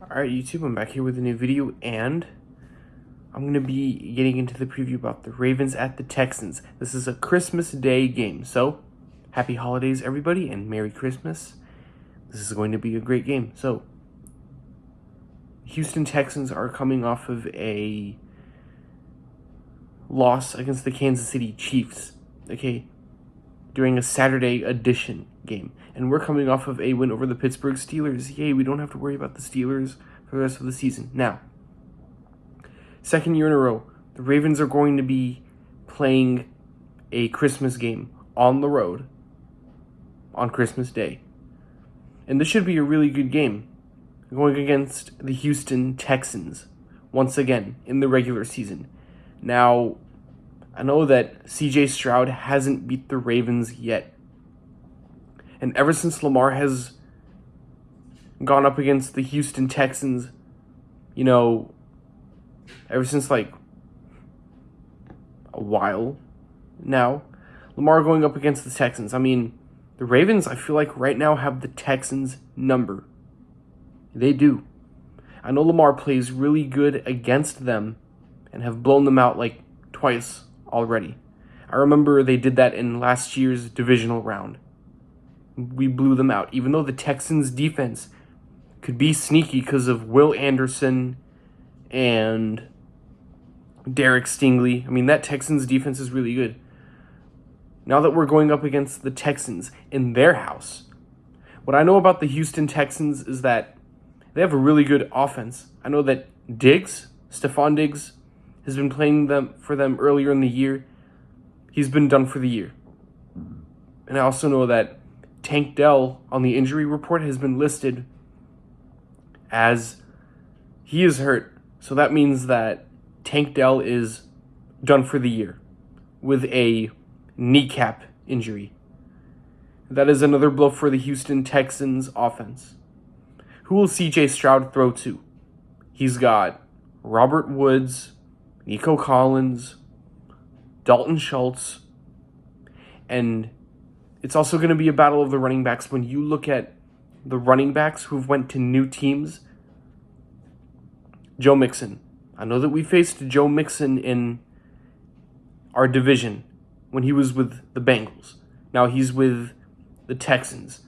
Alright YouTube, I'm back here with a new video, and I'm going to be getting into the preview about the Ravens at the Texans. This is a Christmas Day game, so happy holidays everybody, and Merry Christmas. This is going to be a great game. So, Houston Texans are coming off of a loss against the Kansas City Chiefs, okay, during a Saturday edition game. And we're coming off of a win over the Pittsburgh Steelers. Yay, we don't have to worry about the Steelers for the rest of the season. Now, second year in a row, the Ravens are going to be playing a Christmas game on the road on Christmas Day. And this should be a really good game, going against the Houston Texans once again in the regular season. Now, I know that CJ Stroud hasn't beat the Ravens yet. And ever since Lamar has gone up against the Houston Texans, ever since like a while now, Lamar going up against the Texans. I mean, the Ravens, I feel like right now have the Texans number. They do. I know Lamar plays really good against them and have blown them out like twice already. I remember they did that in last year's divisional round. We blew them out, even though the Texans' defense could be sneaky because of Will Anderson and Derek Stingley. I mean, that Texans' defense is really good. Now that we're going up against the Texans in their house, what I know about the Houston Texans is that they have a really good offense. I know that Stephon Diggs, has been playing for them earlier in the year. He's been done for the year. And I also know that Tank Dell on the injury report has been listed as he is hurt. So that means that Tank Dell is done for the year with a kneecap injury. That is another blow for the Houston Texans offense. Who will CJ Stroud throw to? He's got Robert Woods, Nico Collins, Dalton Schultz, and it's also going to be a battle of the running backs. When you look at the running backs who've went to new teams, Joe Mixon. I know that we faced Joe Mixon in our division when he was with the Bengals. Now he's with the Texans.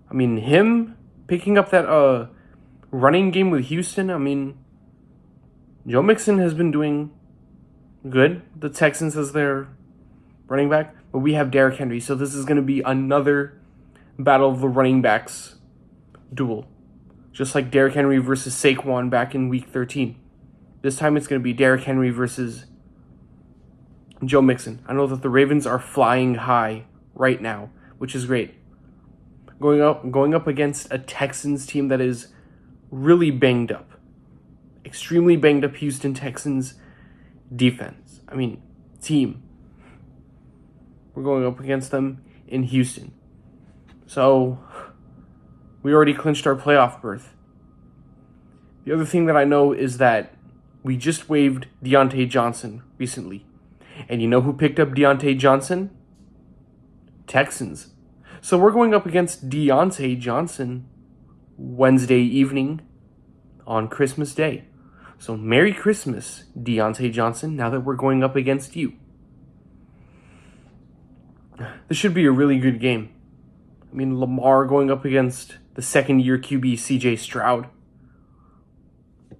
I mean, him picking up that running game with Houston, I mean, Joe Mixon has been doing good. The Texans as their running back. But we have Derrick Henry. So this is going to be another battle of the running backs duel. Just like Derrick Henry versus Saquon back in Week 13. This time it's going to be Derrick Henry versus Joe Mixon. I know that the Ravens are flying high right now, which is great. Going up against a Texans team that is really banged up. Extremely banged up Houston Texans defense. I mean, team. We're going up against them in Houston. So, we already clinched our playoff berth. The other thing that I know is that we just waived Deontay Johnson recently. And you know who picked up Deontay Johnson? Texans. So we're going up against Deontay Johnson Wednesday evening on Christmas Day. So Merry Christmas, Deontay Johnson, now that we're going up against you. This should be a really good game. I mean, Lamar going up against the second-year QB, CJ Stroud.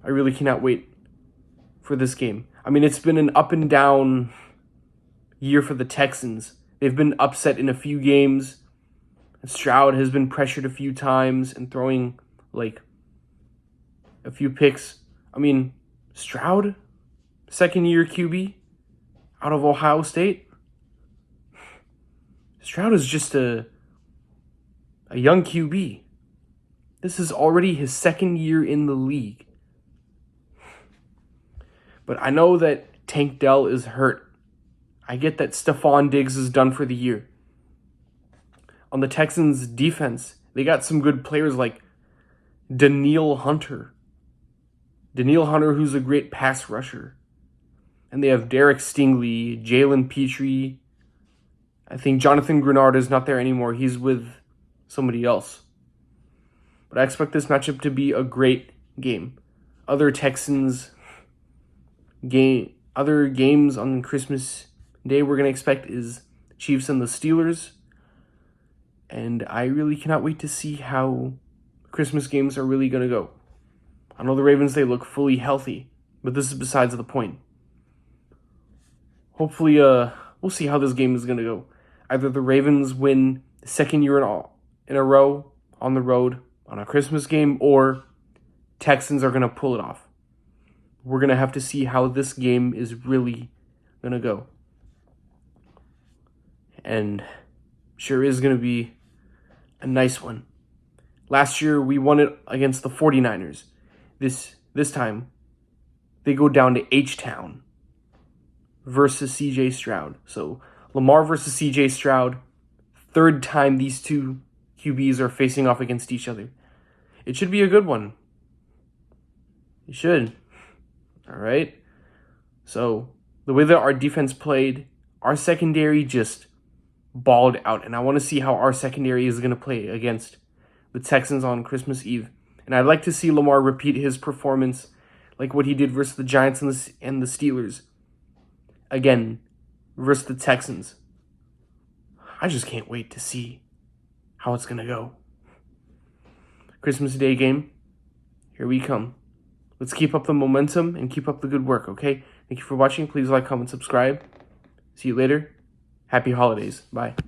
I really cannot wait for this game. I mean, it's been an up and down year for the Texans. They've been upset in a few games. Stroud has been pressured a few times and throwing, like, a few picks. I mean, Stroud, second-year QB out of Ohio State. Stroud is just a young QB. This is already his second year in the league. But I know that Tank Dell is hurt. I get that Stephon Diggs is done for the year. On the Texans' defense, they got some good players like Danielle Hunter. Danielle Hunter, who's a great pass rusher. And they have Derek Stingley, Jalen Petrie. I think Jonathan Grenard is not there anymore. He's with somebody else. But I expect this matchup to be a great game. Other Texans other games on Christmas Day we're gonna expect is Chiefs and the Steelers. And I really cannot wait to see how Christmas games are really gonna go. I know the Ravens, they look fully healthy, but this is besides the point. Hopefully, we'll see how this game is gonna go. Either the Ravens win the second year in a row on the road on a Christmas game, or Texans are gonna pull it off. We're gonna have to see how this game is really gonna go. And sure is gonna be a nice one. Last year we won it against the 49ers. This time they go down to H-Town versus CJ Stroud. So Lamar versus CJ Stroud, third time these two QBs are facing off against each other. It should be a good one. It should. All right. So the way that our defense played, our secondary just balled out. And I want to see how our secondary is going to play against the Texans on Christmas Eve. And I'd like to see Lamar repeat his performance like what he did versus the Giants and the Steelers. Again, versus the Texans. I just can't wait to see how it's going to go. Christmas Day game, here we come. Let's keep up the momentum and keep up the good work, okay? Thank you for watching. Please like, comment, subscribe. See you later. Happy holidays. Bye.